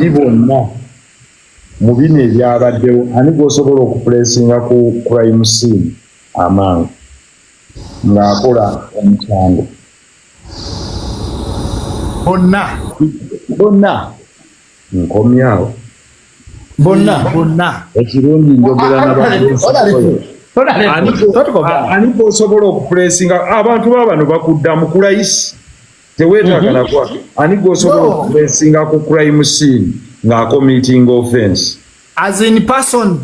bonna mu bino ebyabaddewo ani gwosobola okupulesinga ku crime scene amangu ng'akola omusango bonna nkomyawo bonna ekirungi njogera ani gwosobola okupulesinga abantu babano bakuddamu ku layisi teweetaaga nakwa ani gwosobola okupulesinga ku crime scene ng'akomitinga offense as in person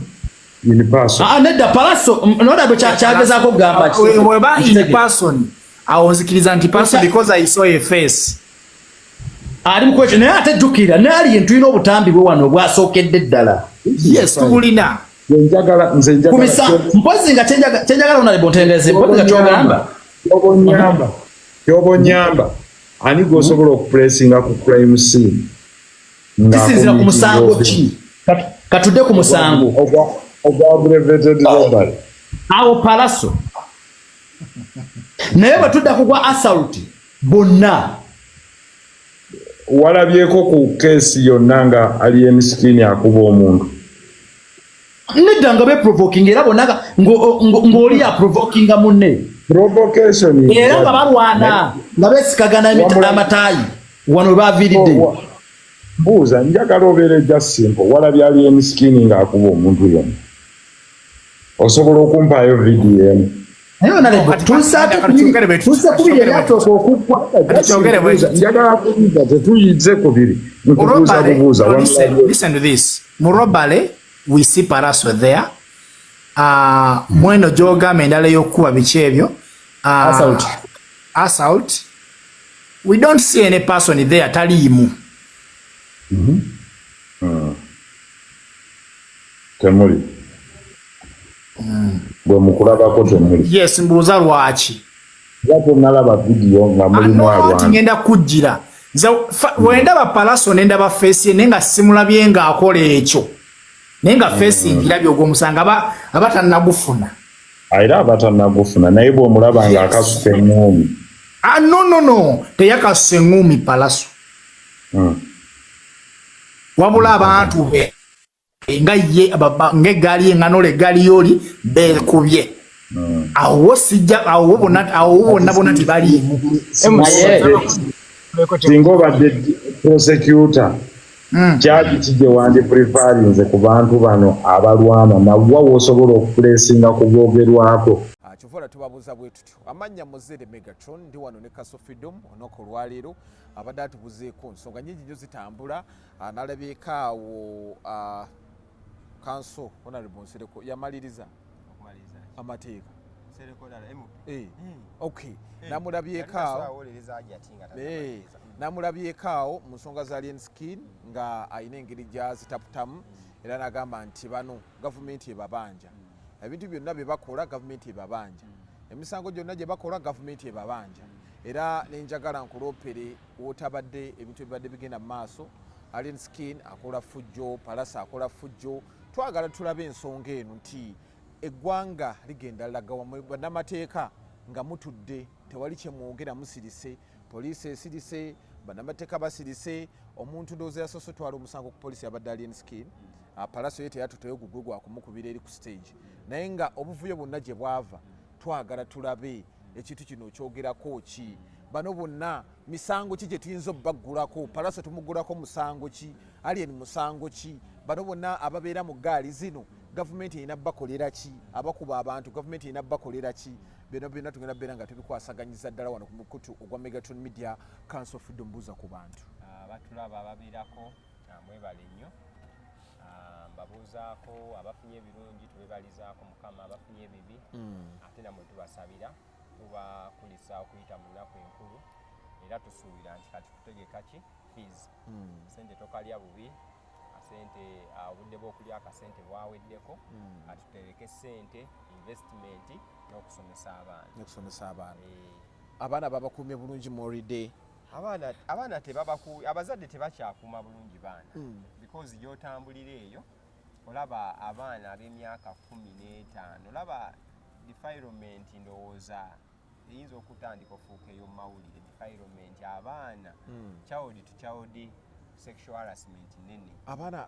nedda palaso nodabwe kyagezaako kugamba weba in person awonzikiriza nti person because I saw a face ali mukwekyo naye ate jjukira naali yentu tulina obutambi bwe wano bwasookedde ddala yes tubulina mpozi nga kyenjagala onalebo ntendereze mpozi nga kyogamba kyobonyamba ani gwosobola okupulesinga ku crime scene kisinzira ku musango ki katudde ku musango awo palaso naye bwe tudda ku gwa assault bonna walabyeko ku keesi yonna nga ali emisikini akuba omuntu nedda nga beprovoking era bonna ng'oli yaprovokinga munne provocation era nga balwana nga beesikagana amataayi wano we baaviiridde mbuuza njagala obeera ejja simple walabye ali emisikini ng'akuba omuntu yonna osobola okumpaayo vidiyo emu njagala kubiza tetuyize ku biri nkubuuza bubuuza listen to this murobale we see Palaso there mweno gy'ogamba endala y'okkuba biki ebyo assault we don't see any person there taliimu temuli bwe mukulabako temuli yes mbuuza lwaki lwaki nalaba vidiyo nga mulimu alwana ngenda kujjira wendaba Palaso nendaba feesi ye naye nga simulabye ng'akola ekyo naye nga feesi ngirabye ogw'omusanga abatannagufuna era abatannagufuna naye bw'omulaba ng'akasusa eŋŋuumi no teyakasusa eŋŋuumi Palaso wabula abantu be nga ye ng'eggaali y'eŋŋanola eggaali y'oli beekubye awo sijja awo bonna tebaliimu singa obadde prosecutor kyaki kijje wandi prefarinze ku bantu bano abalwana nawa w'osobola okupulesinga ku bwogerwako kyova tubabuuza bwe tutyo amannya muzere Megatron ndi wano ne Counsel Freedom onoka olwaleero abadde atubuzeeko nsonga nnyingi nnyo zitambula n'alabyeko awo Counsel Honorable Nsereko yamaliriza amateeka okay namulabyeko awo namulabyeko awo mu nsonga za alien skin nga ayina engeri gyazitaputamu era n'agamba nti bano gavumenti ebabanja ebintu byonna bye bakola gavumenti ebabanja emisango gyonna gye bakola gavumenti ebabanja era nenjagala nkuloopere wootabadde ebintu ebibadde bigenda mu maaso alien skin akola fujjo Palaso akola fujjo twagala tulabe ensonga eno nti eggwanga ligenda lagawa bannamateeka nga mutudde tewali kye mwogera musirise poliisi esirise bannamateeka basirise omuntu ndowooza yasoose twala omusango ku poliisi yabadde alien skin Palaso ye teyatuteyo gugwe gwakumukubira eri ku stage naye nga obuvuyo bwonna gye bwava twagala tulabe ekintu kino okyogerako ki bano bonna misango ki gye tuyinza obbaggulako Palaso tumuggulako musango ki alien musango ki bano bonna ababeera mu ggaali zino gavumenti erina bakolera ki abakuba abantu gavumenti erina bakolera ki byonna byonna tugenda beera nga tubikwasaganyiza ddala wano ku mukutu ogwa Megatron Media Counsel Freedom mbuuza ku bantu batulaba ababeerako mwebale nnyo mbabuuzaako abafunye ebirungi tubebalizaako Mukama abafunye ebibi ate namwe tubasabira tubakulisa okuyita mu nnaku enkulu era tusuubira nti kati kutegeka ki fees sente tokalya bubi sente obudde bw'okulya akasente bwaweddeko kati tutereke sente investment n'okusomesa abaana abaana babakuumye bulungi moride abaana abazadde tebakyakuuma bulungi baana because gy'otambulira eyo olaba abaana ab'emyaka 15 olaba defilement ndowooza eyinza okutandika ofuuka ey'omumawulire defilement abaana child to child sexual harassment nene. Abaana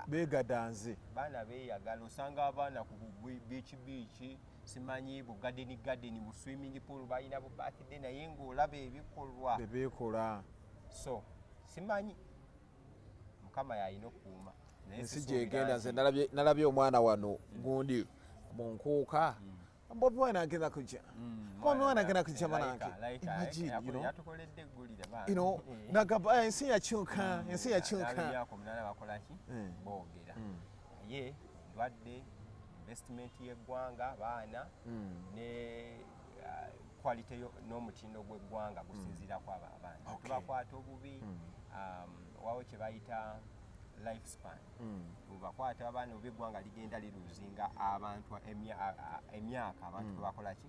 begadanze. Baana beeyagala osanga abaana ku beach simanyi bu garden bu swimming pool balina bu birthday naye ng'olaba ebikolwa bebekola. So simanyi Mukama yalina okuuma. Ensi gyegenda nze nalabye omwana wano gundi munkuuka Bobi Wine agenda kujja. Bobi Wine agenda kujja manange. Imagine, you know, nagaba ensi yakyuka. Myaka 8 bakola ki? Boogera. Ye ndwadde investment y'eggwanga baana ne quality n'omutindo gw'eggwanga gusinziira ku abaana. Tubakwata obubi wawo kye bayita lifespan. Tubakwata abaana ob'eggwanga ligenda liruzinga abantu emyaka abantu bakola ki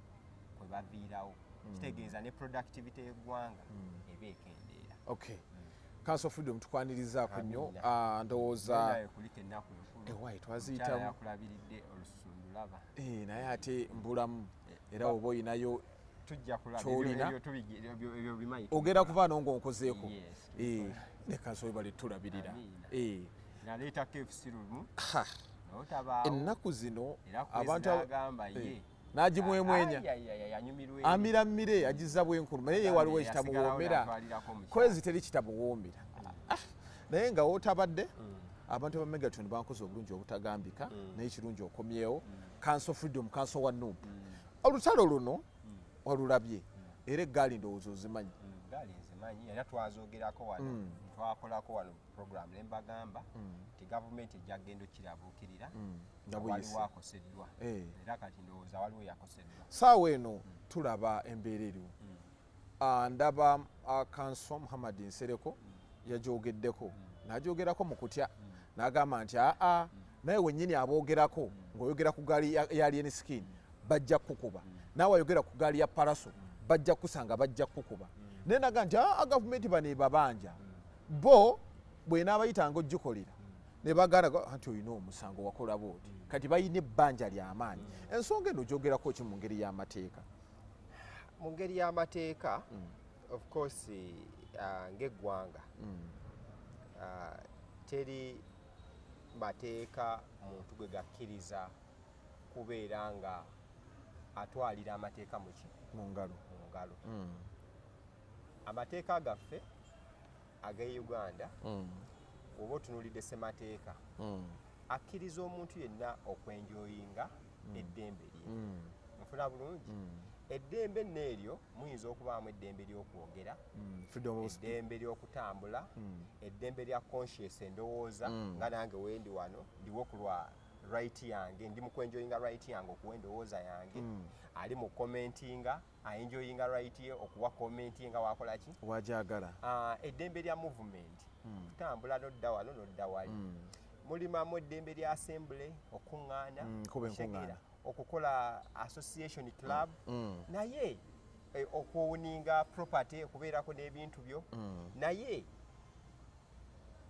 kwe baviirawo. Kitegeeza ne productivity y'eggwanga eba ekendeera. Okay. Council Freedom tukwanirizaako nnyo ndowooza kuliko ennaku ewayi twaziyitamu yakulabiridde olusundu laba naye ate mbulamu era oba oyinayo tujja kyolina ebyo bimanyi ogenda kuvaano ng'onkozeeko ne Council bali tulabirira naleeta KFC lumu ennaku zino abantu agamba ye n'agimwemwenya amiramire agiza bwenkulu naye waliwo ekitamuwoomera kwezi teri kitamuwoomera naye nga wootabadde abantu ba Megaton bankoze obulungi obutagambika naye kirungi okomyewo. Council Freedom, Council wa Nuupu olutalo luno walulabye era eggaali ndowooza ozimanyi. Gaali nzimanyi era twazoogerako wano twakolako wano program ne mbagamba nti gavumenti ejja kgenda okirabuukirira waliwo akoseddwa era kati ndowooza waliwo yakoseddwa. Saawa eno tulaba embeera eriwo ndaba Council Muhammad Nsereko yagyogeddeko n'agyogerako mu kutya n'agamba nti naye wennyini aboogerako ng'oyogera ku gaali ya Alien Skin bajja kukuba naawe ayogera ku gaali ya Paraso bajja kusanga bajja kukuba naye naga nti gavumenti bano ebabanja bo bw'enaabayitanga ogikolera ne bagala nti olina omusango wakola booti kati bayina ebbanja ly'amaanyi. Ensonga eno gyogerako ki mu ngeri y'amateeka? Mu ngeri y'amateeka of course ng'eggwanga teri mateeka muntu gwe gakkiriza kubeera nga atwalira amateeka mu ngalo. Amateeka gaffe ag'e Uganda oba otunuulidde ssemateeka akkiriza omuntu yenna okwenjoyinga eddembe lye. Mufuna bulungi? Eddembe n'eryo muyinza okubaamu eddembe ly'okwogera, eddembe ly'okutambula, eddembe lya conscious endowooza nga nange wendi wano ndiwo ku lwa right yange ndi mu kwenjoyinga right yange okuwa endowooza yange ali mu commentinga aenjoyinga right ye okuwa commenti nga wakola ki wajagala. Eddembe lya movement kutambula n'odda wano n'odda wali. Mulimamu eddembe lya assembly okuŋŋaana okukola association club naye okuwuninga property okubeerako n'ebintu byo naye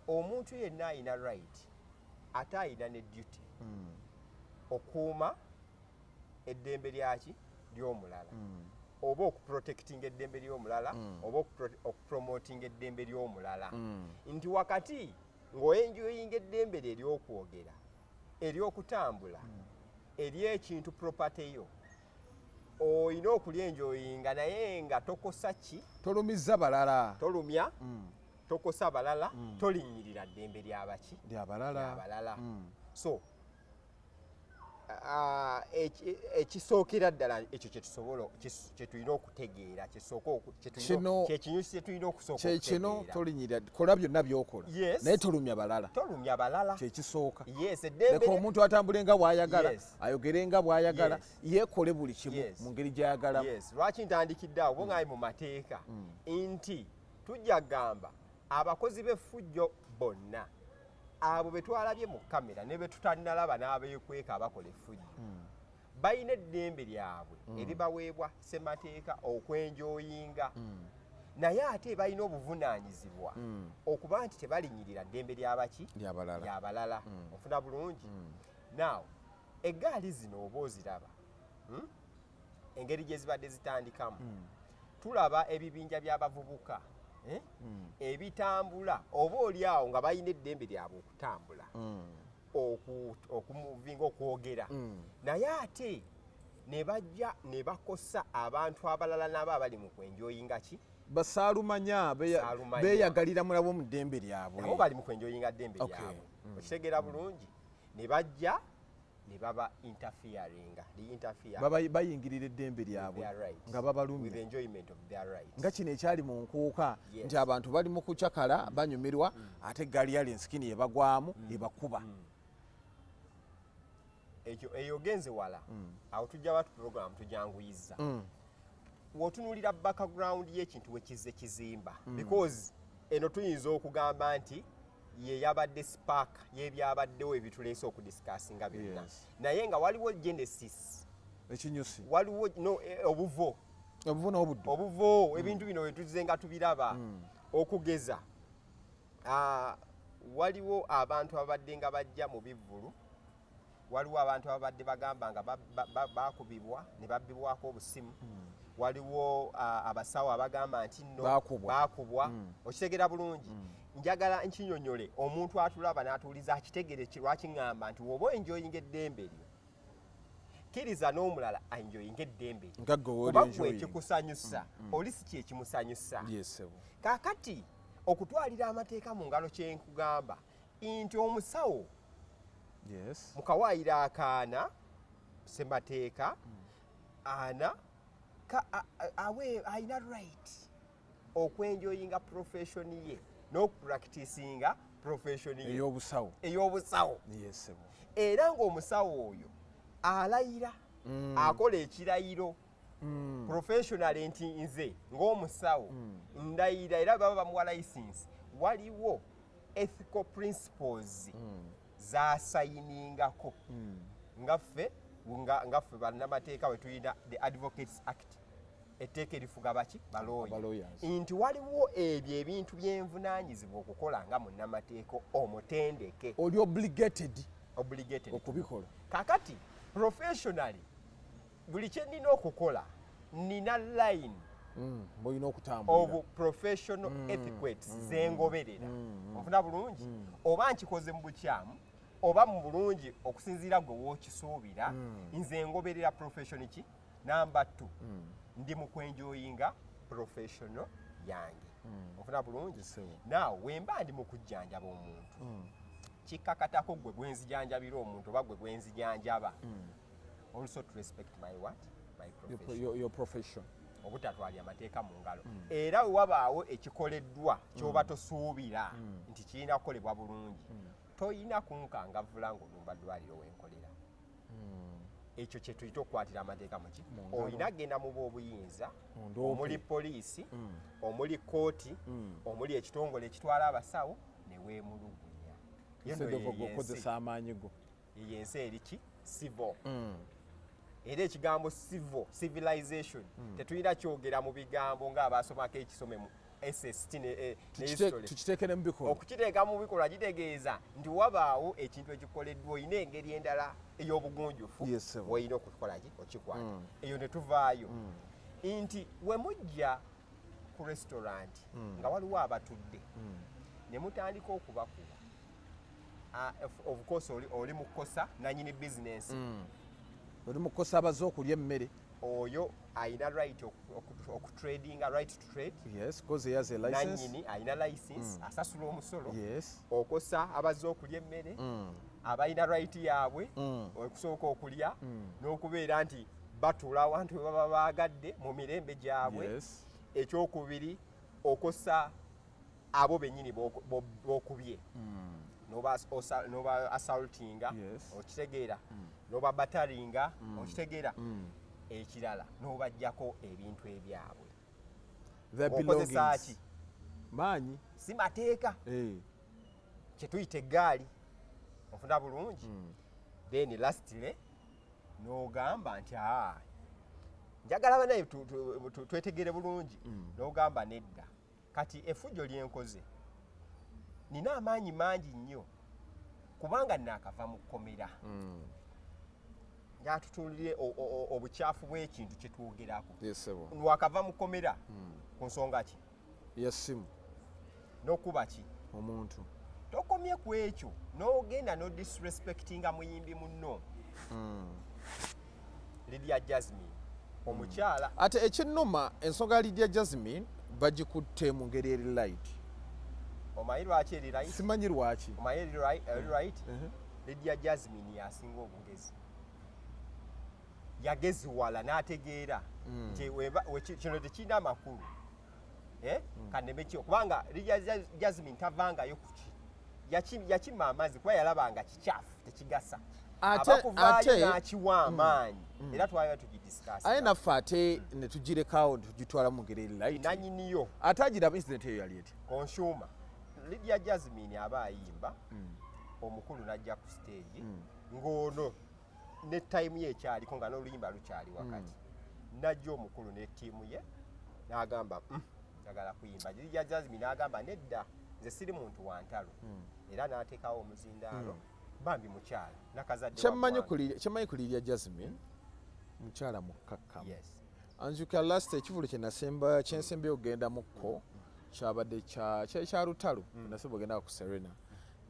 omuntu yenna ayina right ate ayina ne duty okuuma eddembe lyaki ly'omulala oba okuprotectinga eddembe ly'omulala oba okupromotinga eddembe ly'omulala nti wakati ng'oenjoyinga eddembe lye ery'okwogera ery'okutambula ery'ekintu property yo oyina okulyenjoyinga naye nga tokosa ki tolumiza balala tolumya tokosa balala tolinyirira ddembe lyabaki lyabalala. So ekisookera ddala ekyo kyetulina okutegeera kyekinyusi kyetulina okusooka kyekino tolinyirira kola byonna byokola naye tolumya balala kyekisooka. Leka omuntu atambule nga bw'ayagala ayogere nga bw'ayagala yeekole buli kimu mu ngeri gy'ayagalamu. Lwaki ntandikidde awo bongaali mu mateeka nti tujja kugamba abakozi b'effujjo bonna abo be twalabye mu kamera ne be tutalinalaba n'abeekweka abakola effujjo balina eddembe lyabwe eribaweebwa ssemateeka okwenjoyinga naye ate balina obuvunaanyizibwa okuba nti tebalinyirira ddembe lyabaki lyabalala. Ofuna bulungi? Now eggaali zino oba oziraba engeri gye zibadde zitandikamu tulaba ebibinja by'abavubuka ebitambula oba oli awo nga balina eddembe lyabwe okutambula okumuvinga okwogera naye ate ne bajja ne bakosa abantu abalala nabo abali mu kwenjoyinga ki basaalumanya beeyagalira mulabo mu ddembe lyabwe nabo bali mu kwenjoyinga ddembe lyabwe okitegeera bulungi ne bajja ne baba bayingirira eddembe lyabwe nga babalumya nga kino ekyali mu nkuuka nti abantu bali mu kucakala banyumirwa ate eggaali ya lenskini yebagwamu ebakuba ekyo eyo genze wala awo tujja batu program tujanguyiza wotunulira background y'ekintu wekize kizimba because eno tuyinza okugamba nti ye yabadde spark yebyabaddewo ebituleese okudiscussinga byonna naye nga waliwo genesis ekinyusi waliwo obuvo n'obuddu obuvo ebintu bino wetuze nga tubiraba okugeza waliwo abantu abadde nga bajja mu bivvulu waliwo abantu abadde bagamba nga bakubibwa ne babbibwako obusimu waliwo abasawo abagamba nti no bakubwa okitegeera bulungi njagala nkinyonyole omuntu atulaba n'atuuliza akitegere lwakiŋŋamba nti woba enjoyinga eddembe lyo kkiriza n'omulala enjoyinga eddembe kuba gwe ekikusanyusa oli si kyekimusanyusa kaakati okutwalira amateeka mu ngalo kyenkugamba nti omusawo mukawaayira akaana semateeka ana alina right okwenjoyinga profession ye n'okupracticinga profession ye ey'obusawo era ng'omusawo oyo alayira akola ekirayiro professional nti nze ng'omusawo ndayira era baba bamuwa license waliwo ethical principles zasayiningako ngaffe bannamateeka we tulina the Advocates Act etteeka erifuga baki balooya nti waliwo ebyo ebintu byenvunaanyizibwa okukola nga munnamateeka omutendeke oli obligated okubikola kakati professionally buli kye nnina okukola nina line mulina okutambula of professional etiquettes zengoberera ofuna bulungi oba nkikoze mu bukyamu oba mu bulungi okusinziira gwe wookisuubira nze ngoberera profession ki namba 2 ndi mu kwenjoyinga professional yange ofuna bulungi naawe wemba ndi mu kujjanjaba omuntu kikkakatako gwe gwenzijanjabira omuntu oba gwe gwenzijanjaba also to respect my profession obutatwalya amateeka mu ngalo era we wabaawo ekikoleddwa ky'oba tosuubira nti kirina kukolebwa bulungi toyina kunkangavula ng'olumba ddwaliro wenkolera ekyo kye tuyita okukwatira amateeka muki olina genda mu b'obuyinza omuli poliisi omuli kooti omuli ekitongole ekitwala abasawo ne weemulugunya okozesa amaanyi go eyo ensi eriki civil era ekigambo civilization tetulina kyogera mu bigambo ng'abaasomako ekisome mu SST tukiteekere mu bikolwa okukiteeka mu bikolwa kitegeeza nti wabaawo ekintu ekikoleddwa olina engeri endala ey'obugunjufu weolina okukolaki okikwata eyo ne tuvaayo nti we mujja ku restaurant nga waliwo abatudde ne mutandika okubakuba of course oli mu kukosa nanyini bizinensi oli mu kukosa abaze okulya emmere oyo ayina right okutradinga right to trade because he has a license nanyini ayina license asasula omusolo okosa abaze okulya emmere abalina right yaabwe okusooka okulya n'okubeera nti batuula awantu we baba baagadde mu mirembe gyabwe ekyokubiri okosa abo bennyini b'okubye noba assaultinga okitegeera noba bataringa okitegeera ekirala n'obajjako ebintu ebyabwe okozesa ki maanyi si mateeka kye tuyita eggaali ofuna bulungi then lastly n'ogamba nti njagala banaye twetegere bulungi n'ogamba nedda kati effujjo lyenkoze nina amaanyi mangi nnyo kubanga naakava mu kkomera njatutulire obukyafu bw'ekintu kye twogerako wakava mu kkomera ku nsonga ki yasimu n'okuba ki omuntu tokomye ku ekyo n'ogenda no disrespectinga muyimbi munno Lydia Jasmine omukyala ate ekinnuma ensonga Lydia Jasmine bagikutte mu ngeri eri light omanyi lwaki eri right simanyi lwaki omanyi eri right Lydia Jasmine yasinga obugezi yageziwala n'ategeera nti kino tekirina amakulu kannemekyo kubanga Lydia Jasmine tavangayo kuki yakima amazzi kuba yalabanga kikyafu tekigasa ate nakiwa amaanyi era twalaba tugidiscuss aye naffe ate ne tugirekawo tugitwala mu ngeri eri light nanyiniyo ate agiraba incident eyo yali eti consumer Lydia Jasmine aba ayimba omukulu najja ku stage ng'ono ne time ye ekyaliko nga n'oluyimba lukyali wakati najja omukulu ne ttiimu ye n'agamba njagala kuyimba Lydia Jasmine n'agamba nedda nze siri muntu wa ntalo era n'ateekawo omuzindaalo bambi mukyala nakazadde kyemmanyi ku Lydia Jasmine mukyala mukkakkamu anzuka last ekivulo kyensembe ogenda mukko kyabadde kya lutalo nasembe ogenda ku Serena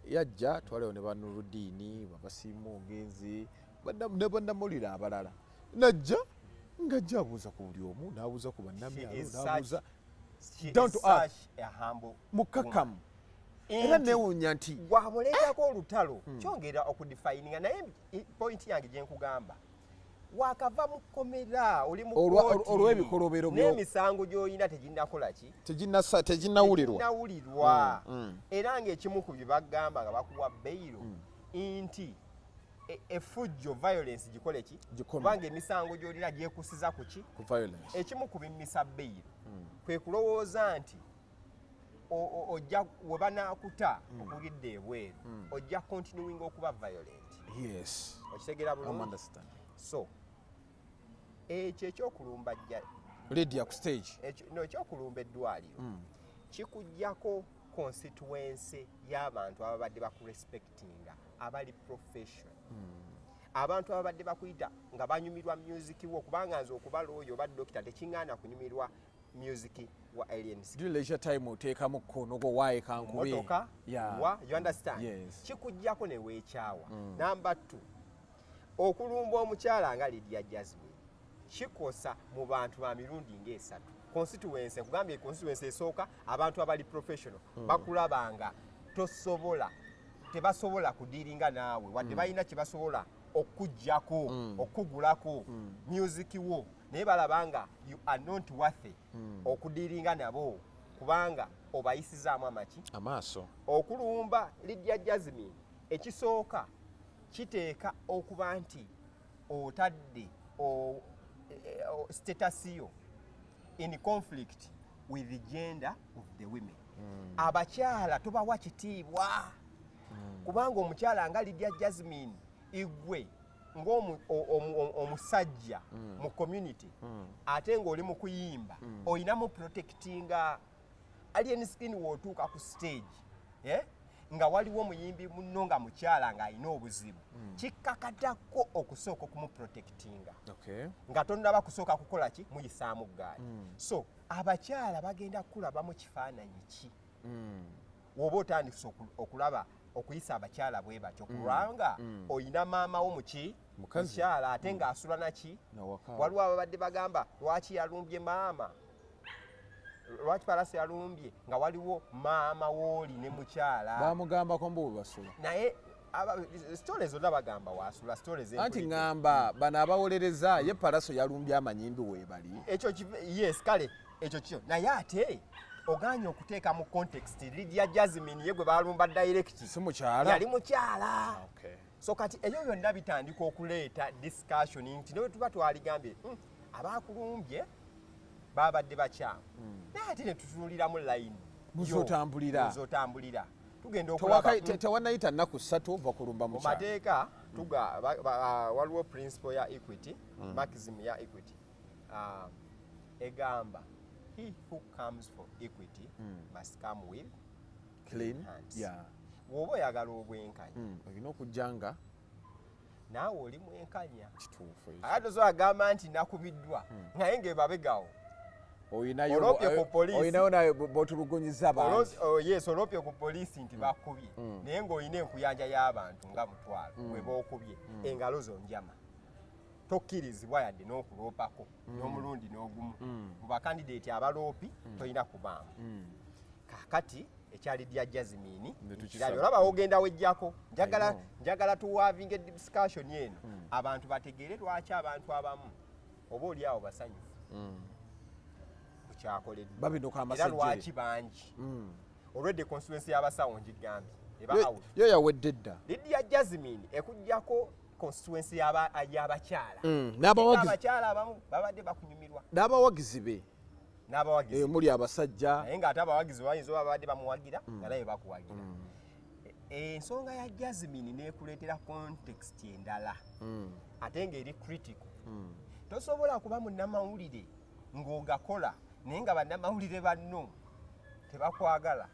yajja twalewo ne banurudiini babasiima ogenzi ne bannamulira abalala najja ngajja abuuza ku buli omu n'abuuza ku bannamyalo n'abuuza down to earth mukkakkamu era neewuunya nti wamuleetako olutalo kyongera okudefininga naye point yange gye nkugamba wakava mu kkomera oli mu olw'ebikolobero n'emisango gy'olina teginnakola ki teginnawulirwa era ng'ekimu ku bye bagamba nga bakuwa beyiro nti effujjo violence gikole ki kubanga emisango gy'olina gyekusiza ku ki ekimu ku bimmisa beyiro kwe kulowooza nti ojja we banaakuta okulidde ebweru ojja continuing okuba violent okitegeera bulungi so ekyo ekyokulumba Lydia ku stage ekyokulumba eddwaliro kikuggyako constituency y'abantu ababadde bakurespectinga abali profession abantu ababadde bakuyita nga banyumirwa music wo kubanga nze okubala oyo oba dokita tekiŋŋaana kunyumirwa music wa aliens do leisure time oteekamu kkono gwo waaye kankube motoka you understand kikuggyako ne weekyawa number 2 okulumba omukyala nga Lydia Jasmine kikosa mu bantu ba mirundi ng'esatu constituency nkugambye constituency esooka abantu abali professional bakulabanga tosobola tebasobola kudiringa naawe wadde balina kye basobola okuggyako okugulako music wo naye balabanga you are not worthy okudiringa nabo kubanga obayisizaamu amaaso okulumba Lydia Jasmine ekisooka kiteeka okuba nti otadde status yo in conflict with the gender of the women abakyala tobawa kitiibwa kubanga omukyala nga Lydia Jasmine igwe ng'omusajja mu community ate ng'oli mu kuyimba olina mu protectinga alien skin w'otuuka ku stage nga waliwo omuyimbi munno nga mukyala ng'alina obuzibu kikkakatako okusooka okumuprotectinga nga tonnaba kusooka kukola ki muyisaamu ggaali so abakyala bagenda kulaba mu kifaananyi ki woba otandise okulaba okuyisa abakyala bwe batyo kubanga oyina maama wo mukyala ate ng'asula naki waliwo ababadde bagamba lwaki yalumbye maama lwaki palasi yalumbye nga waliwo maama wooli ne mukyala bamugambako mbu webasula naye stories zonna bagamba wasula stories anti ngamba bano abawolereza ye palaso yalumbye amanyimbi weebali ekyo yes kale ekyo kyo naye ate oganye okuteeka mu context Lydia Jasmine ye gwe balumba direct si mukyala yali mukyala so kati ebyo byonna bitandika okuleeta discussion nti nawe tuba twaligambye abakulumbye babadde bakyamu naye ate ne tutunuliramu line muzotambulira tugenda tewanayita nnaku 3 ova kulumba mu mateeka waliwo principle ya equity maxim ya equity egamba he who comes for equity must come with clean hands woba oyagala obwenkanya olina okujjanga naawe oli mwenkanya ate zo agamba nti nakubiddwa naye ng'ebabegawo oyinayo naye botulugunyiza bangi yes olopye ku poliisi nti bakubye naye ng'olina enkuyanja y'abantu nga mutwalo bwe bookubye engalo zo njama tokkirizibwa yadde n'okuloopako n'omulundi n'ogumu mu bakandideeti abaloopi tolina kubaamu kaakati ekyali dya Jasmine kirabye olaba ogenda wejjako njagala tuwaavinga discussion eno abantu bategeere lwaki abantu abamu oba oli awo basanyufu kukyakoleddwa babinuka era amasajja lwaki bangi olwedde constituency y'abasawo ngigambye yo yawedde dda Lydia Jasmine ekujjako constituency y'abakyala n'abawagizi abamu babadde bakunyumirwa n'abawagizi be n'abawagizi muli abasajja naye ng'ate abawagizi bayinza oba babadde bamuwagira nga naye bakuwagira ensonga ya Jasmine n'ekuleetera context endala ate ng'eri critical tosobola kuba munnamawulire ng'ogakola naye nga bannamawulire banno tebakwagala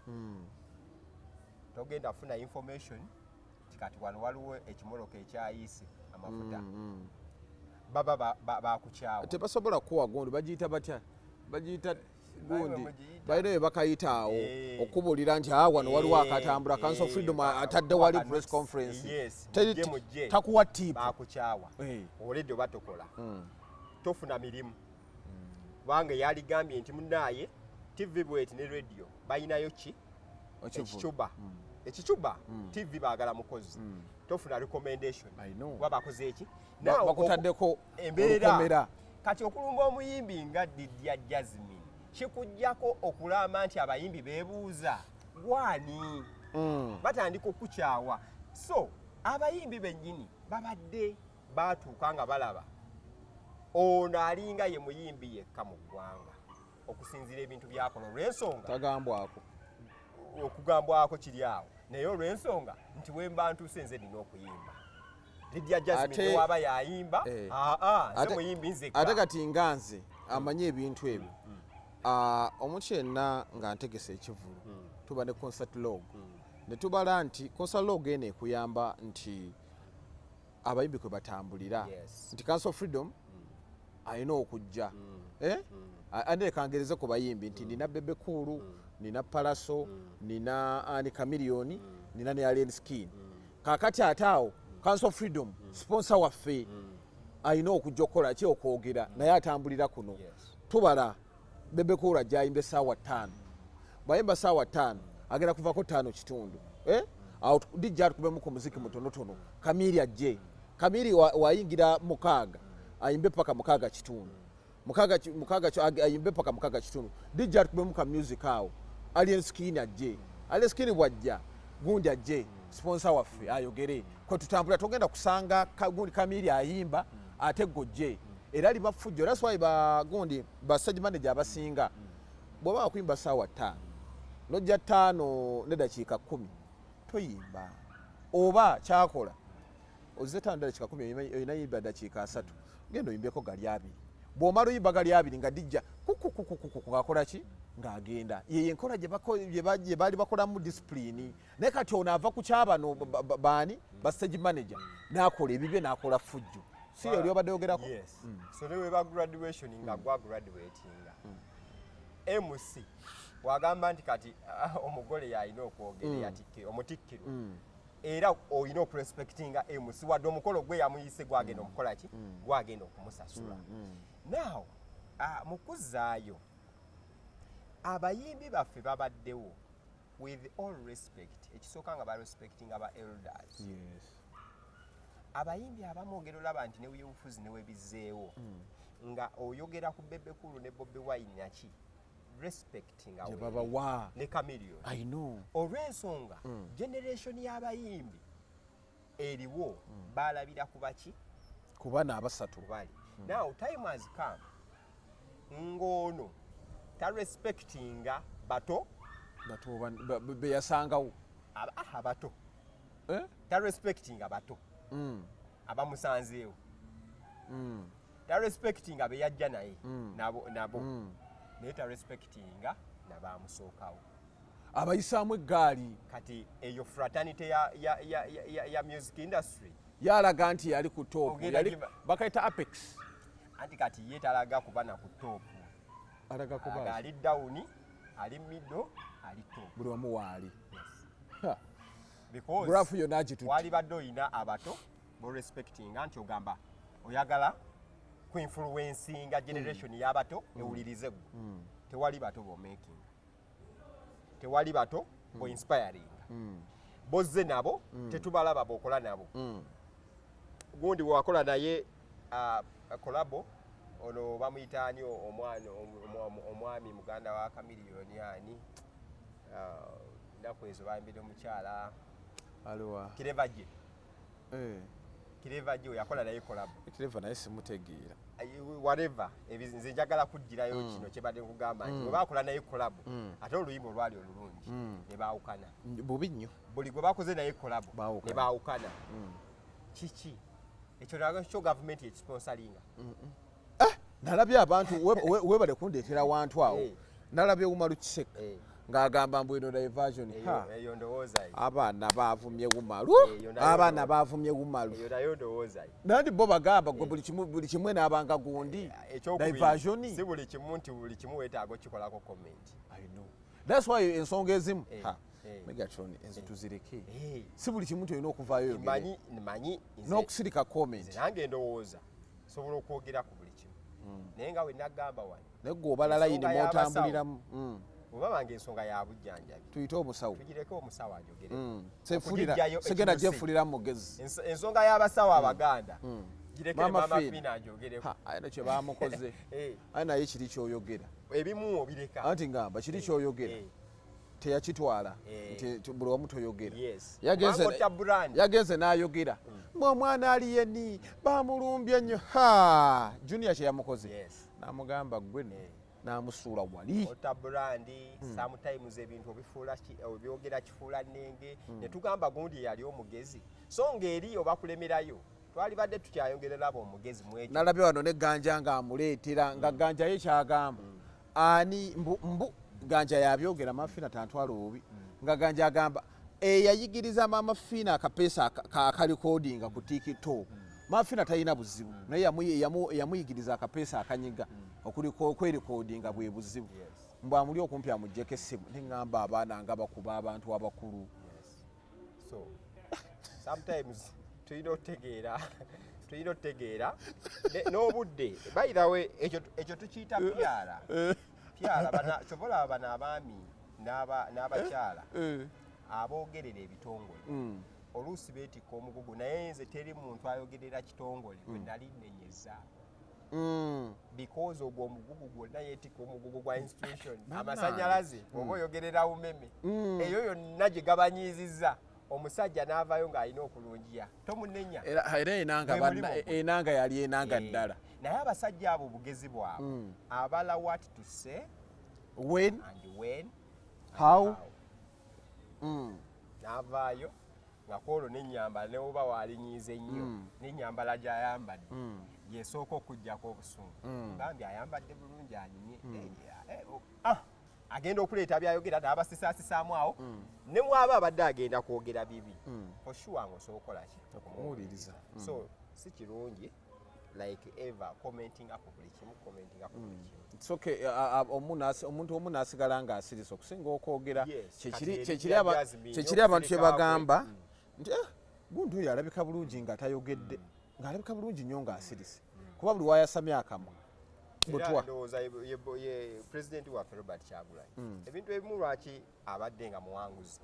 togenda funa information kati wano waliwo ekimoloka ekyayiise amafuta baba bakukyawa tebasobola kuwa gundi bagiyita batya bagiyita gundi balina bakayita awo okubuulira nti wano waliwo akatambula Council of Freedom atadde wali press conference takuwa tipu bakukyawa oledde oba tokola tofuna mirimu kubanga yaligambye nti munaaye TV bweti ne radio bayinayo ki ekicuba TV baagala mukozi tofuna recommendation kuba bakoze eki bakutaddeko embeera kati okulumba omuyimbi nga Lydia Jasmine kikujjako okulamba nti abayimbi beebuuza gwani batandika okukyawa so abayimbi bennyini babadde baatuuka nga balaba ono alinga ye muyimbi yekka mu ggwanga okusinziira ebintu byakola olw'ensonga tagambwako okugambwako kiri awo naye olw'ensonga nti wemba ntuuse nze nina okuyimba Lydia Jasmine waba yayimba nze muyimbi nzekka ate kati nga nze amanyi ebintu ebyo omuntu yenna nga ntegesa ekivulu tuba ne concert log ne tubala nti concert log eno ekuyamba nti abayimbi kwe batambulira nti Council of Freedom alina okujja andekangereze ku bayimbi nti nina Bebe Cool nina Palaso nina Ani Chameleone nina ne Alien Skin kakati ataawo Council of Freedom sponsor waffe alina okujja okukola ki okwogera naye atambulira kuno tubala Bebe Cool ajja ayimba essaawa 5 bwayimba ssaawa 5 agenda kuvako 5 kitundu awo dijja atukubemu ku muziki mutonotono Kamiri ajje Kamiri wayingira mukaaga ayimbe paka mukaaga kitundu mukaaga ayimbe paka mukaaga kitundu dijja atukubemu ka music awo Alien Skin ajje Alien Skin bwajja gundi ajje sponsor waffe ayogere kwe tutambula togenda kusanga gundi Kamiri ayimba ate gojje era liba fujjo that's why bagundi ba stage manager abasinga bw'oba wakuyimba ssaawa 5 nojja 5 ne dakiika 10 toyimba oba kyakola ozize 5 dakiika 10 oyina yimba dakiika 3 genda oyimbeko gali 2 bw'omala oyimba gali 2 nga dijja kukakola ki ng'agenda yeye enkola gye baali bakolamu discipline naye kati ono ava ku kyabano baani ba stage manager n'akola ebibye n'akola fujjo si oli obadde yogerako so ne weba graduation nga gwa graduatinga MC wagamba nti kati omugole yalina okwogera yatikkiro omutikkiro era olina okurespectinga MC wadde omukolo gwe yamuyise gwagenda omukola ki gwagenda okumusasula now mu kuzzaayo abayimbi baffe babaddewo with all respect ekisooka nga barespectinga aba elders abayimbi abamu ogera olaba nti newebufuzi newebizzeewo nga oyogera ku Bebe Cool ne Bobi Wine naki respecting ne Chameleone olw'ensonga generation y'abayimbi eriwo balabira kubaki ku bana abasatu bali now time has come ngono ta respectinga bato beyasangawo abato ta respectinga bato abamusanzeewo ta respectinga beyajja naye nabo naye ta respectinga nabamusookawo abayisaamu eggaali kati eyo fraternity ya music industry yalaga nti yali ku top bakayita apex anti kati ye talaga kuba na ku top alaga kuba ali down ali middle ali top buli wamu waali because grafu yo nagitu wali badde oyina abato bo respecting anti ogamba oyagala ku influencinga generation y'abato ewulirize tewali bato bo making tewali bato bo inspiring bozze nabo tetubalaba bokola nabo gundi wakola naye kolabo ono bamuyitaani omwami muganda wa Kamiliyoni ani nakwezo bambire omukyala aliwa Kirevaje Kirevaje yakola naye kolabo Kireva naye simutegeera whatever nze njagala kujjirayo kino kyebadde nkugamba nti bwe bakola naye kolabo ate oluyimba olwali olulungi ne baawukana bubi nnyo buli gwe bakoze naye kolabo ne baawukana kiki ekyo naga kyo gavumenti ekisponsalinga nalabye abantu webale kundeetera wantu awo nalabye Wumalu Kiseka ng'agamba mbu eno diversion eyo ndowooza abaana baavumye Wumalu abaana baavumye Wumalu eyo nayo ndowooza nandi bo bagamba gwe buli kimwe n'abanga gundi diversion si buli kimu nti buli kimu weetaaga okikolako comment I know that's why ensonga ezimu Megatron tuzireke si buli kimu olina okuvaayo manyi n'okusirika comment nange ndowooza sobola okwogera ku buli kimu naye nga we nagamba wano naye gwe obala layini mwotambuliramu oba bange ensonga ya bujjanjabi tuyite omusawo tugireko omusawo ajogere segenda gyefulira mugezi ensonga y'abasawo abaganda gireke mama Fina ajogereko ayina kye bamukoze aye naye kiri kyoyogera ebimu obireka anti ngamba kiri kyoyogera teyakitwala nti buli wamu toyogera yagenze n'ayogera omwana aliyeni bamulumbye nnyo junior kye yamukoze n'amugamba gwe n'amusuula wali otaburandi sometimes ebintu obyogera kifuula nnenge ne tugamba gundi yali omugezi so ng'eri obakulemerayo twali badde tukyayogerera abo omugezi mwekyo nalabye wano ne Ganja ng'amuleetera nga Ganja ye kyagamba ani mbu Ganja yabyogera Mafina tantwala obubi nga Ganja agamba eyayigiriza Mama Fina akapeesa akalikodinga ku TikTok Mafina talina buzibu naye yamuyigiriza akapeesa akanyiga okwerikoodinga bwe buzibu mbw amuli okumpi amuggyeko essimu neŋŋamba abaana nga bakuba abantu abakulu so sometimes tulina otegeera n'obudde bayirawe ekyo tukiyita pyala kyobola bano abaami n'abakyala aboogerera ebitongole oluusi beetikka omugugu naye nze teri muntu ayogerera kitongole bwe nali nnenyeza because ogwo omugugu gwonna yeetikka omugugu gwa institution amasanyalaze oba oyogerera umeme eyo yonna gye gabanyiizizza omusajja n'avaayo ng'alina okulungiya tomunenya era enanga yali enanga ddala naye abasajja abo obugezi bwabwe abala what to say when and when how n'avaayo nga kwolwo n'ennyambala ne oba waalinyiize nnyo n'ennyambala gy'ayambadde yesooka okuggyako obusungu ngambye ayambadde bulungi anyumye agenda okuleeta byayogera n'abasisaasisaamu awo ne mwaba abadde agenda kwogera bibi oshuwa nga osobola ki okumuwuliriza so si kirungi like ever commenting up buli kimu commenting up buli kimu it's okay omuntu omu n'asigala ng'asirisa okusinga okwogera kyekiri abantu kye bagamba nti gundi oyo alabika bulungi nga tayogedde ng'alabika bulungi nnyo ng'asirise kuba buli wayasamya akamwa era ndowooza ye pulezidenti waffe Robert Kyagulanyi ebintu ebimu lwaki abadde nga muwanguzi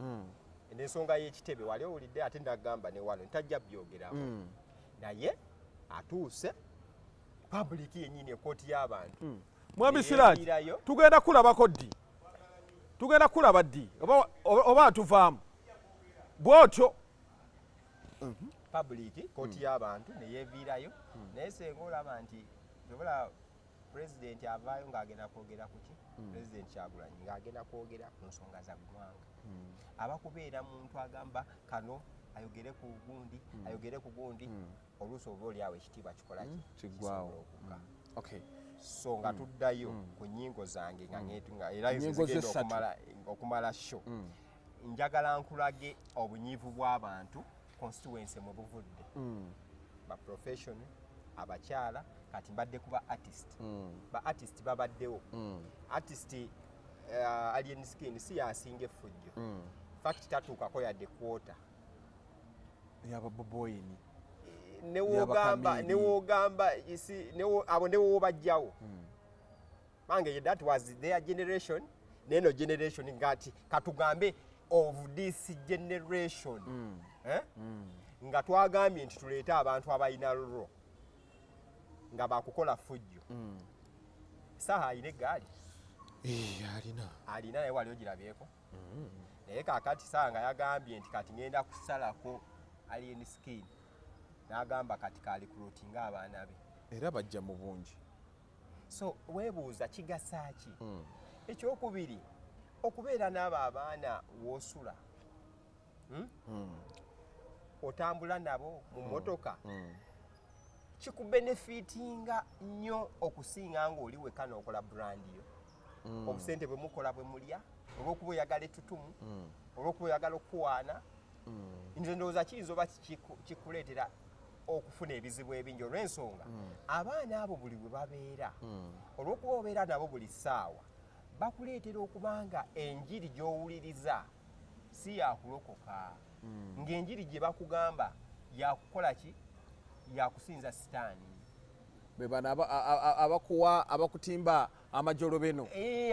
n'ensonga y'ekitebe wali owulidde ate ndagamba ne wano ntajja byogeramu naye atuuse public yennyini ekooti y'abantu mwami Siraji tugenda kulabako ddi tugenda kulaba ddi oba atuvaamu bw'otyo public kooti y'abantu neyeviirayo naye senga olaba nti obola pulezidenti avaayo ng'agenda kwogera ku ki pulezidenti Kyagulanyi ng'agenda kwogera ku nsonga za ggwanga abakubeera muntu agamba kano ayogere ku gundi ayogere ku gundi oluusi oba oli awo ekitiibwa kikola kiggwawo okukka so nga tuddayo ku nnyingo zange nga era zigenda okumala sho njagala nkulage obunyiivu bw'abantu constituency mwe buvudde ba professional abakyala kati mbadde kuba artist ba artist babaddewo artist Alien Skin si yasinga effujjo fact tatuukako yadde kwota yababoboyini newogamba abo newobajjawo mange that was their generation neno generation ngati katugambe of this generation nga twagambye nti tuleete abantu abalina lolo nga bakukola fujjo saha ayina eggaali alina naye wali ogirabyeko naye kakati saha nga yagambye nti kati ngenda kusalako Alien Skin n'agamba kati kalikulootinga abaana be era bajja mu bungi so weebuuza kigasa ki ekyokubiri okubeera n'abo abaana w'osula otambula nabo mu mmotoka kikubenefitinga nnyo okusinga ng'oli wekka n'okola brandi yo obusente bwe mukola bwe mulya olw'okuba oyagala ettutumu olw'okuba oyagala okuwaana nze ndowooza kiyinza oba kikuleetera okufuna ebizibu ebingi olw'ensonga abaana abo buli bwe babeera olw'okuba obeera nabo buli ssaawa bakuleetera okuba nga enjiri gy'owuliriza si yakulokoka ng'enjiri gye bakugamba yakukola ki yakusinza sitaani be bano abakuwa abakutimba amajolo beno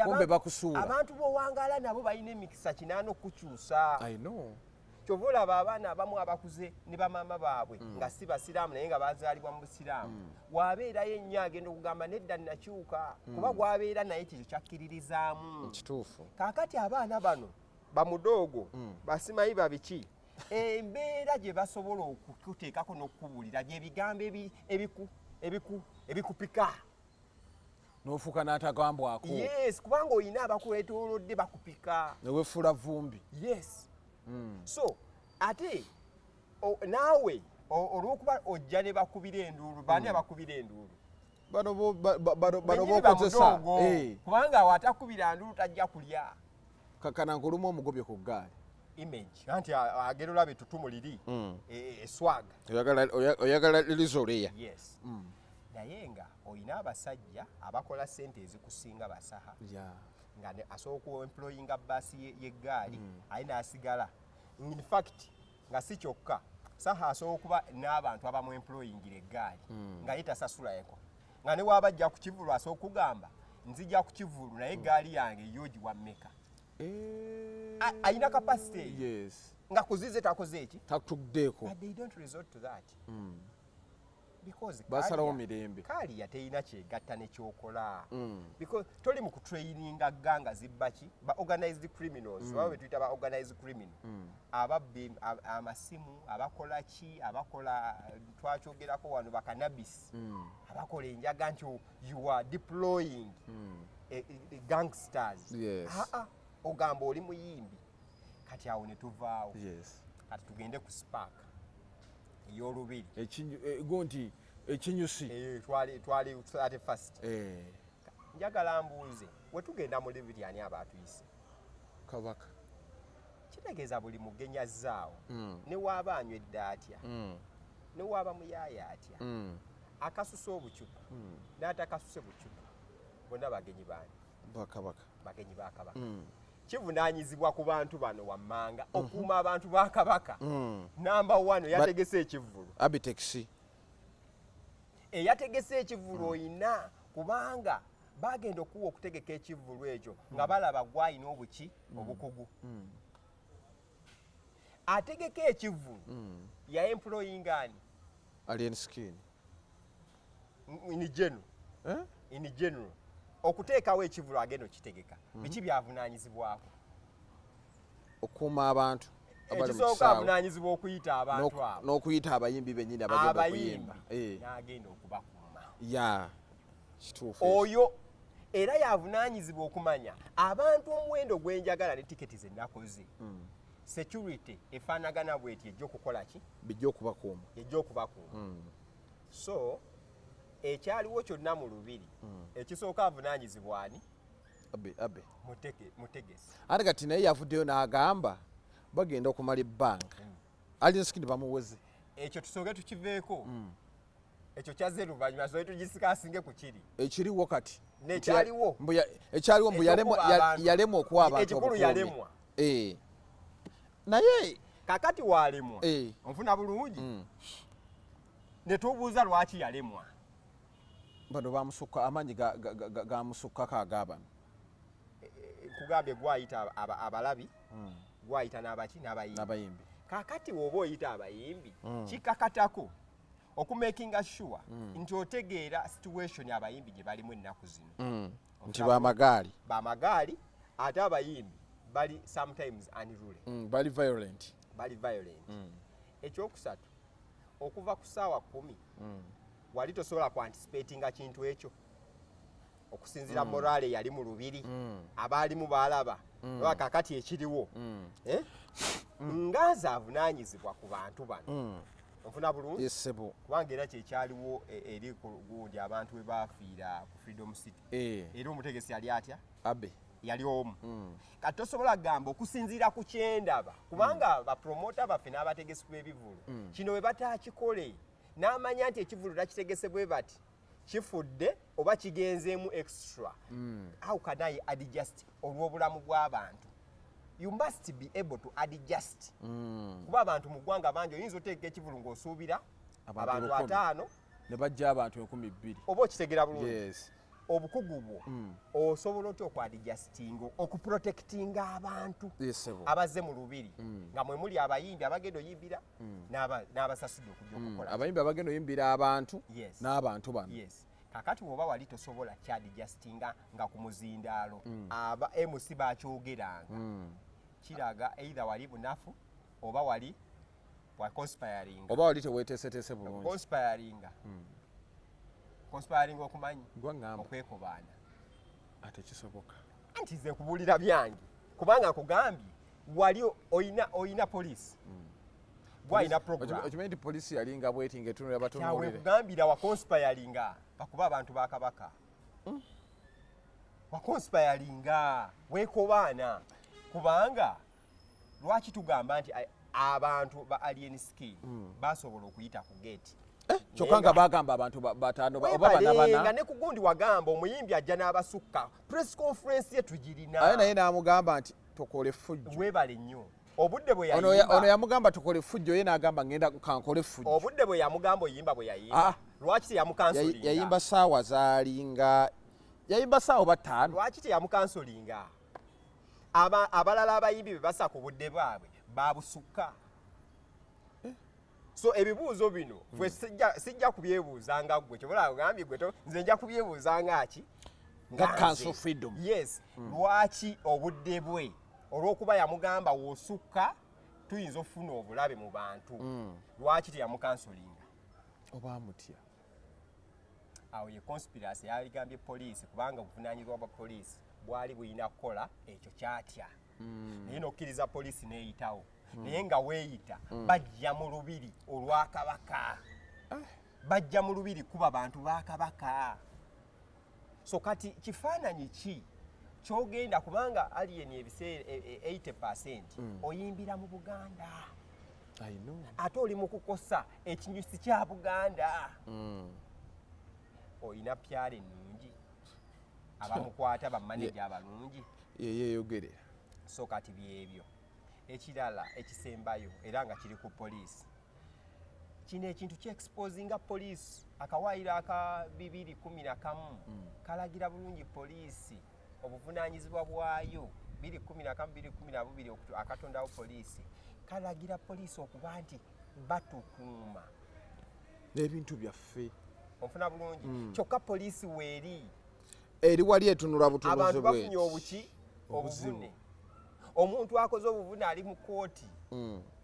kumbe bakusuula abantu b'owangaala nabo balina emikisa kinaana okukyusa I know kyova olaba abaana abamu abakuze ne bamaama baabwe nga si basiraamu naye nga bazaalibwa mu busiraamu bw'abeerayo ennyo agenda okugamba nedda nakyuka kuba gw'abeera naye kikyo kyakkiririzaamu kituufu kaakati abaana bano bamudoogo basimayi babiki embeera gye basobola okukuteekako n'okukubuulira gy'ebigambo ebikupika n'ofuuka n'atagambwako yes kubanga olina abakwetoolodde bakupika newefuula vumbi yes so ate naawe olw'okuba ojja ne bakubira enduulu baani abakubira enduulu bano bokozesa kubanga awo atakubira nduulu tajja kulya kakana nkulumu omugobye ku ggaali image anti agera olaba ettutumu liri eswaga oyagala lizoleya yes naye nga olina abasajja abakola ssente ezikusinga basaha nga asooka okuemployinga baasi y'eggaali aye n'asigala in fact nga si kyokka saha asooka okuba n'abantu abamuemployingira eggaali nga ye tasasulayeko nga ne waabajja ku kivulu asooka okugamba nzija ku kivulu naye eggaali yange yogiwa mmeka ayina kapasite yes nga kuzize takoze eki takutugdeeko but they don't resort to that because basalawo mirembe kaaliya teyina kyegatta nekyokola because toli mu kutraininga ganga zibbaki ba organized criminals waba betuyita ba organized criminal ababbi amasimu abakola ki abakola twakyogerako wano bakanabis abakola enjaga nti you are deploying gangsters yes ogamba oli muyimbi kati awo ne tuvaawo yes kati tugende ku spark ey'olubiri gonti ekinyusi twali 31st njagala mbuuze wetugenda mu libiri ani aba atuyise kabaka kitegeeza buli mugenya zaawo ne waaba anywedde atya ne waaba muyaaya atya akasusa obucupa n'atakasuse bucupa bonna bagenyi baani bakabaka bagenyi ba kabaka kivunaanyizibwa ku bantu bano wammanga okuuma abantu ba kabaka namba 1 yategese ekivvulu abitexi eyategese ekivvulu oyina kubanga bagenda okuwa okutegeka ekivvulu ekyo nga balaba gwayina obuki obukugu ategeka ekivvulu ya employingani Alien Skin in general okuteekawo ekivvulu agenda okitegeka biki byavunaanyizibwako okuuma abantu ekisooka avunaanyizibwa okuyita abantu abo n'okuyita abayimbi bennyini abagenda okuyimba n'agenda okubakuuma kituufu oyo era yavunaanyizibwa okumanya abantu omuwendo gwenjagala ne tiketi ze nakoze security efaanagana bweti ejja okukola ki bijja okubakuuma ejja okubakuuma so ekyaliwo kyonna mu lubiri ekisooka avunaanyizibwa ani abe mutegesi ate kati naye yavuddeyo n'agamba bagenda okumala ebbanga Alien Skin bamuweze ekyo tusooke tukiveeko ekyo kyazze luvannyuma so tugisikasinge ku kiri ekiriwo kati nekyaliwo ekyaliwo mbu yalemwa okuwa abantu ekikulu yalemwa naye kakati walemwa onfuna bulungi ne tubuuza lwaki yalemwa bano bamusukka amaanyi gamusukkako agabano kugambye gwayita abalabi gwayita n'abayimbi kakati woba oyita abayimbi kikakatako okumakinga sure nti otegeera situation abayimbi gye balimu ennaku zino nti bamagaali ate abayimbi bali sometimes unruly bali violent ekyokusatu okuva ku ssaawa 10 wali tosobola kuanticipatinga kintu ekyo okusinzira morale yali mu lubiri abaalimu balaba oba kakati ekiriwo nga nzaavunaanyizibwa ku bantu bano onfuna bulungi kubanga era kyekyaliwo eri gundi abantu we baafiira ku freedom city era omutegesi yali atya yali omu kati tosobola kugamba okusinziira ku kyendaba kubanga bapromota baffe n'abategesi b'ebivulu kino bwe bataakikole n'amanya nti ekivulu takitegese bwe bati kifudde oba kigenzeemu extra how can I adjust olw'obulamu bw'abantu you must be able to adjust kuba abantu mu ggwanga bangi oyinza oteeka ekivulu ng'osuubira abantu 5 ne bajja abantu 200 oba okitegera bulungi obukugu bwo osobola otya okwadijasitinga okuprotectinga abantu abazze mu lubiri nga mwe muli abayimbi abagenda oyimbira n'abasasudde okujja okukola abayimbi abagenda oyimbira abantu n'abantu bano kakati woba wali tosobola kyadijasitinga nga ku muzindaalo aba MC bakyogeranga kiraga either wali bunafu oba wali conspiring oba wali teweeteeseteese bulungi conspiring okumanyi okwekobaana ate kisoboka anti nze nkubuulira byange kubanga nkugambye wali oyina poliisi gwalina program okimanyi nti poliisi yalinga bweti ng'etunula batunuulire kugambira wakonspiringa bakuba abantu ba kabaka wakonspiringa weekobaana kubanga lwaki tugamba nti abantu ba alien skin basobola okuyita ku gate kyokka nga bagamba abantu 5 oba 4 nga ne ku gundi wagamba omuyimbi ajja n'abasukka press conference yetu girina aye naye n'amugamba nti tokole fujjo webale nnyo obudde bwe yayimba ono yamugamba tokole fujjo ye n'agamba ngenda kankole fujjo obudde bwe yamugamba oyimba bwe yayimba lwaki teyamukansolinga yayimba ssaawa zaalinga yayimba ssaawa 5 lwaki teyamukansolinga abalala abayimbi be basa ku budde bwabwe babusukka so ebibuuzo bino fwe sijja kubyebuuza nga ggwe kyobola ogambye gwe nze njja kubyebuuza ngaki nga Counsel freedom lwaki obudde bwe olw'okuba yamugamba w'osukka tuyinza okufuna obulabe mu bantu lwaki teyamukansolinga oba mutya awo ye conspiracy yaligambye poliisi kubanga obuvunaanyizibwa bwa poliisi bwali bulina kukola ekyo kyatya naye n'okkiriza poliisi n'eyitawo naye nga weeyita bajja mu lubiri olwa kabaka bajja mu lubiri kuba bantu ba kabaka so kati kifaananyi ki kyogenda kubanga alien ebiseera 80% oyimbira mu Buganda ate oli mu kukosa ekinyusi kya Buganda oyina pyale ennungi abamukwata bamaneja abalungi yeyeyogerera so kati byebyo ekirala ekisembayo era nga kiri ku poliisi kino ekintu kyexposinga poliisi akawaayiro aka 2011 kalagira bulungi poliisi obuvunaanyizibwa bwayo 2011-2012 akatondawo poliisi kalagira poliisi okuba nti batukuuma n'ebintu byaffe onfuna bulungi kyokka poliisi weeri eri wali etunula butunuzi abantu bafunye obuki obuvune omuntu akoze obuvune ali mu kooti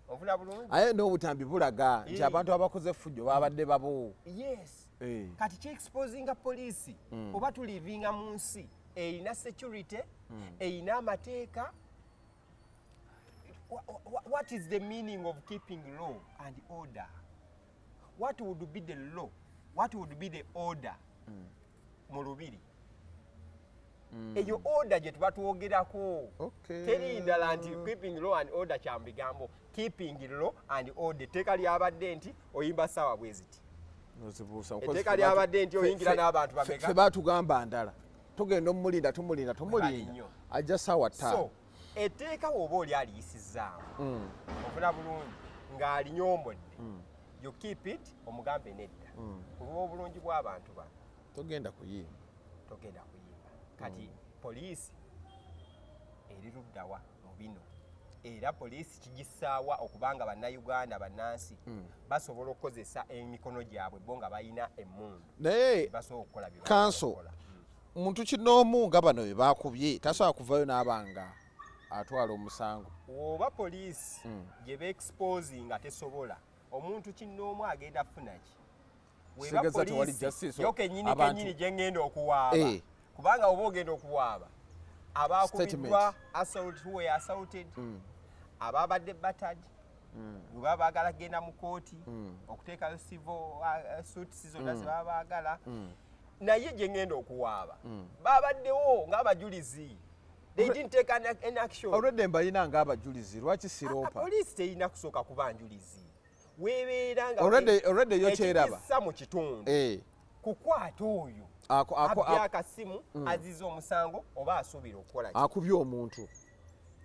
onfuna bulungi aye n'obutambi bulaga nti abantu abakoze effujjo babadde babo kati kyexposinga poliisi oba tulivinga mu nsi erina security erina amateeka what is the meaning of keeping law and order what would be the law what would be the order mu lubiri eyo order gye tuba twogerako teri ndala nti keeping law and order kyambigambo keeping law and order teeka lyabadde nti oyimba ssaawa bwe ziti etteeka lyabadde nti oyingira n'abantu bameka fe batugamba ndala tugenda omulinda tumulinda ajja ssaawa 5 so etteeka woba oli aliyisizaamu ofuna bulungi ng'alinyombodde you keep it omugambe nedda olwa obulungi bw'abantu bano togenda kuyimba kati poliisi eri luddawa mu bino era poliisi kigisaawa okubanga bannayuganda bannansi basobola okukozesa emikono gyabwe bo nga balina emmundu naye basobola okukola Counsel muntu kinoomu nga bano bye bakubye tasobola kuvayo n'abanga atwala omusango oba poliisi gye beexposi nga tesobola omuntu kinoomu agenda funaki weba poliisi yo kenyini gye ngenda okuwaaba kubanga oba ogenda okuwaaba abakubiddwa assaulted ababadde battered bwe baba baagala kgenda mu kooti okuteekayo civil suits zonna ze baba baagala naye gye ngenda okuwaaba babaddewo ng'abajulizi they didn't take an action already mbalina ng'abajulizi lwaki siroopa poliisi terina kusooka kuba njulizi weebeera nga already yo kyeraba ekisa mu kitundu kukwata oyo abya akasimu aziza omusango oba asuubira okukola akubye omuntu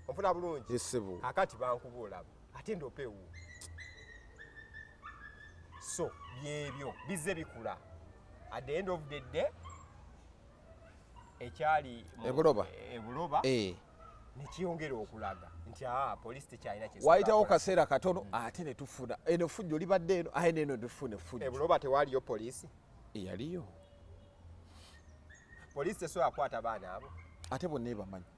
onfuna bulungi esebo akati bankuba olaba ate ndopewo so byebyo bizze bikula at the end of the day ekyali ebuloba nekiyongera okulaga nti poliisi tekyalina wayitawo kaseera katono ate netufuna eno fujjo libadde eno aye neno tufuna effujjo ebuloba tewaliyo poliisi eyaliyo poliisi tesobola kukwata baana abo ate bonna ebamanyi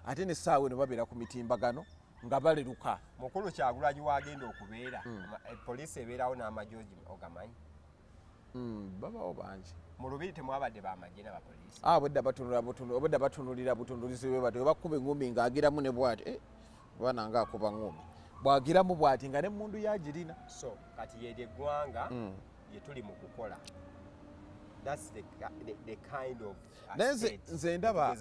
ate nessaawa eno babeera ku mitimbagano nga baleruka mukulu Kyagulanyi wagenda okubeera poliisi ebeerawo n'amajooji ogamanyi babawo bangi mu lubiri temwabadde bamagye n'abapoliisi obwedda batunulira butundulizi bwe bati webakuba eŋŋumi ng'agiramu ne bwati baana ng'akuba ŋŋumi bw'agiramu bwati nga n'emmundu yagirina so kati yeryo eggwanga lye tuli mu kukola that's the kind of nze ndaba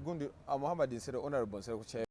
gundi Muhammad Nsero honorable Nsero ku